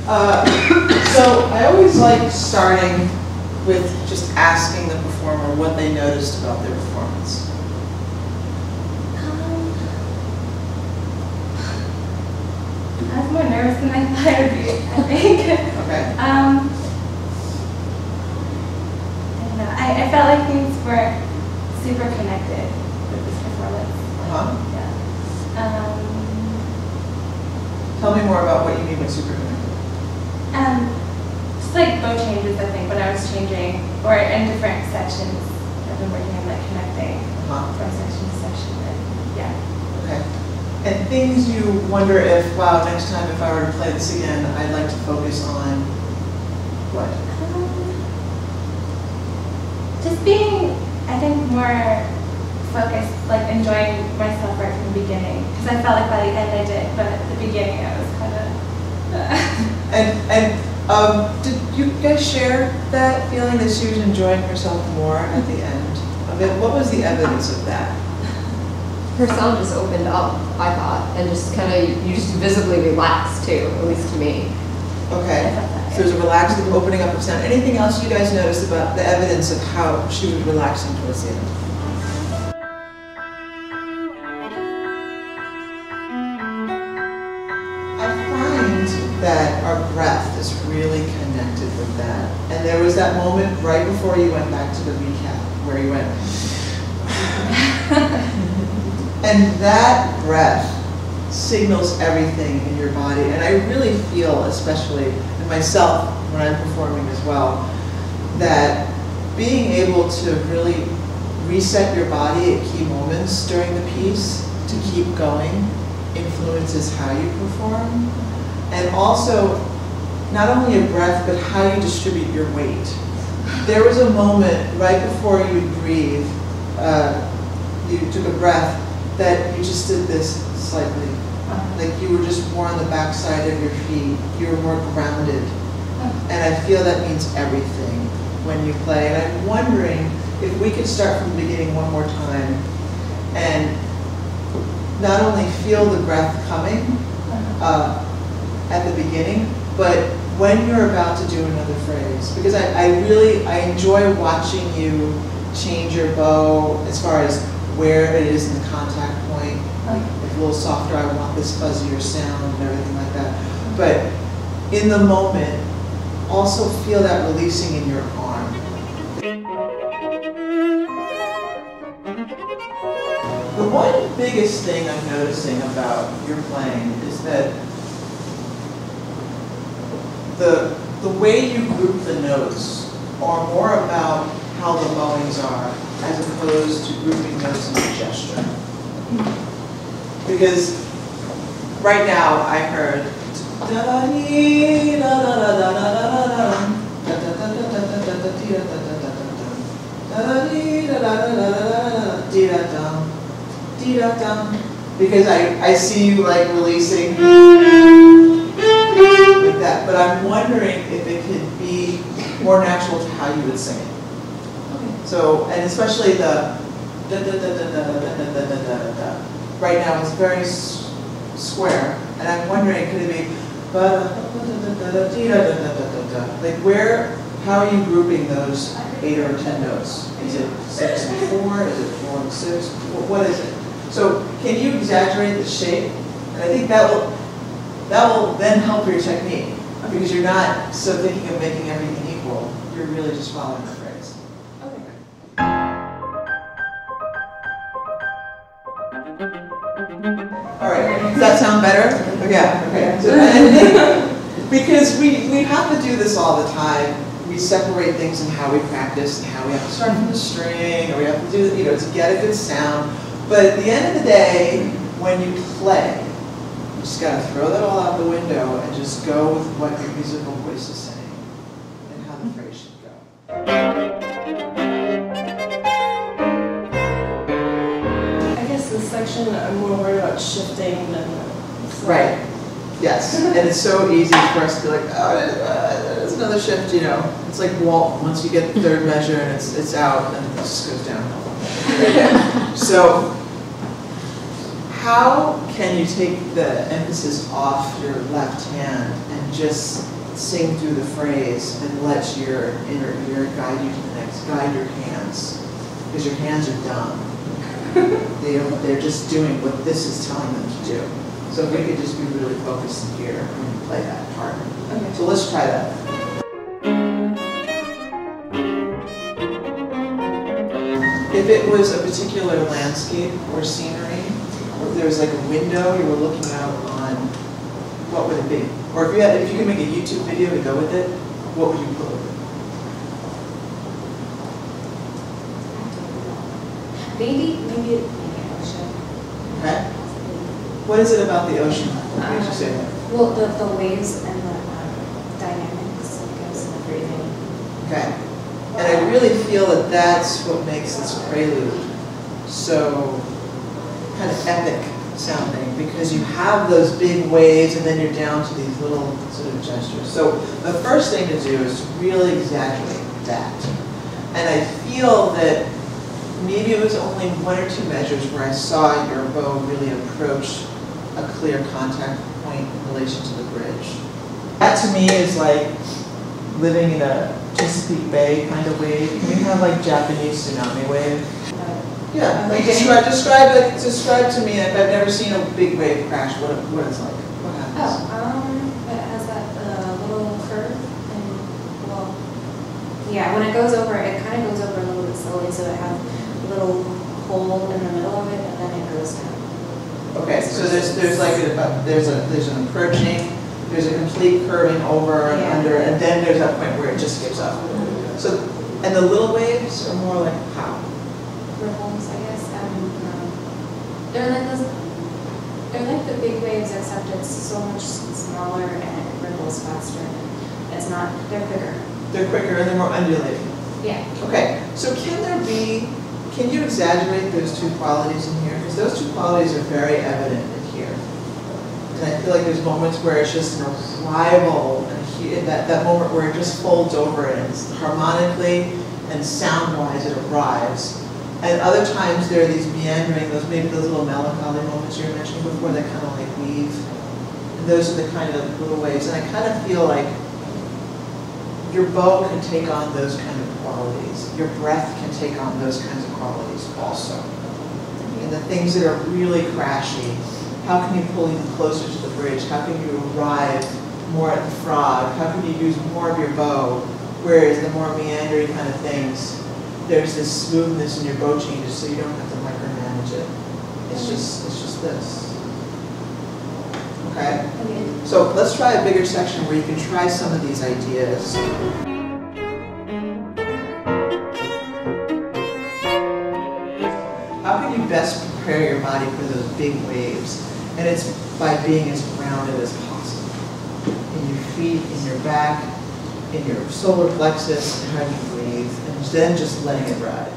So I always like starting with just asking the performer what they noticed about their performance. I was more nervous than I thought I would be, I think. Okay. I don't know. I felt like things were super connected with this performance. Yeah. Tell me more about what you mean by super connected. Just like bow changes, I think, when I was changing, or in different sections, I've been working on like connecting from section to section. Yeah. Okay. And things you wonder if, wow, next time if I were to play this again, I'd like to focus on what? Just being, I think, more focused, like enjoying myself right from the beginning. Because I felt like by the end I did, but at the beginning I was kind of... Did you guys share that feeling that she was enjoying herself more at the end of it? What was the evidence of that? Her sound just opened up, I thought, and just kind of, you just visibly relaxed too, at least to me. Okay, so there's a relaxed opening up of sound. Anything else you guys noticed about the evidence of how she was relaxing towards the end? That our breath is really connected with that. And there was that moment right before you went back to the recap where you went, and that breath signals everything in your body. And I really feel, especially in myself when I'm performing as well, that being able to really reset your body at key moments during the piece to keep going influences how you perform. And also, not only your breath, but how you distribute your weight. There was a moment right before you breathe, you took a breath, that you just did this slightly. Like you were just more on the back side of your feet. You were more grounded. And I feel that means everything when you play. And I'm wondering if we could start from the beginning one more time and not only feel the breath coming, at the beginning, but when you're about to do another phrase. Because I enjoy watching you change your bow as far as where it is in the contact point. If a little softer, I want this fuzzier sound and everything like that. But in the moment, also feel that releasing in your arm. The one biggest thing I'm noticing about your playing is that the way you group the notes are more about how the bowings are as opposed to grouping notes in a gesture. Because right now I heard because I see you like releasing with that, but I'm wondering if it could be more natural to how you would sing it. So, and especially the da da da da da da da da da da da. Right now it's very square, and I'm wondering, could it be like where? How are you grouping those 8 or 10 notes? Is it 6 and 4? Is it 4 and 6? What is it? So, can you exaggerate the shape? And I think that will then help your technique, because you're not so thinking of making everything equal. You're really just following the phrase. All right, does that sound better? Yeah, okay. So, because we have to do this all the time. We separate things in how we practice and how we have to start from the string, or we have to do, to get a good sound. But at the end of the day, when you play, you just got to throw that all out the window and just go with what your musical voice is saying and how the phrase should go. I guess this section I'm more worried about shifting than right. Yes, and it's so easy for us to be like, oh, there's another shift, It's like Walt, once you get the third measure and it's out, then it just goes downhill. So, how can you take the emphasis off your left hand and just sing through the phrase and let your inner ear guide you to the next. Guide your hands, because your hands are dumb. They're just doing what this is telling them to do. So if we could just be really focused here and play that part. Okay. So let's try that. If it was a particular landscape or scenery, or if there was like a window you were looking out on, what would it be? Or if you could make a YouTube video to go with it, what would you put with it? Maybe an ocean. Okay. What is it about the ocean that makes you say that? Well, the waves and the dynamics, I guess, and the breathing. Okay. And I really feel that that's what makes this prelude so kind of epic sounding, because you have those big waves and then you're down to these little sort of gestures. So the first thing to do is to really exaggerate that. And I feel that maybe it was only one or two measures where I saw your bow really approach a clear contact point in relation to the bridge. That to me is like living in a Chesapeake Bay kind of wave. Can we have like Japanese tsunami wave? Yeah, like describe to me, if I've never seen a big wave crash, what it's like. What happens? It has that little curve, and well, yeah, when it goes over, it kind of goes over a little bit slowly, so it has a little hole in the middle of it, and then it goes down. Okay, so there's like there's an approaching, there's a complete curving over and under, and then there's that point where it just gives up. So, and the little waves are more like how? Ripples, I guess. They're like the big waves, except it's so much smaller and it ripples faster. They're quicker. They're quicker and they're more undulating. Yeah. Okay, so can you exaggerate those two qualities in here? Because those two qualities are very evident in here. And I feel like there's moments where it's just an arrival, and that moment where it just folds over and it's harmonically and sound-wise it arrives. And other times there are these meandering, maybe those little melancholy moments you were mentioning before that kind of like weave. And those are the kind of little waves. And I kind of feel like your bow can take on those kind of qualities. Your breath can take on those kinds of qualities also. And the things that are really crashy, how can you pull even closer to the bridge? How can you arrive more at the frog? How can you use more of your bow? Whereas the more meandering kind of things, there's this smoothness in your bow changes, so you don't have to micromanage it. It's just this. Okay? So let's try a bigger section where you can try some of these ideas. How can you best prepare your body for those big waves? And it's by being as grounded as possible. In your feet, in your back, in your solar plexus, and how you breathe, and then just letting it ride.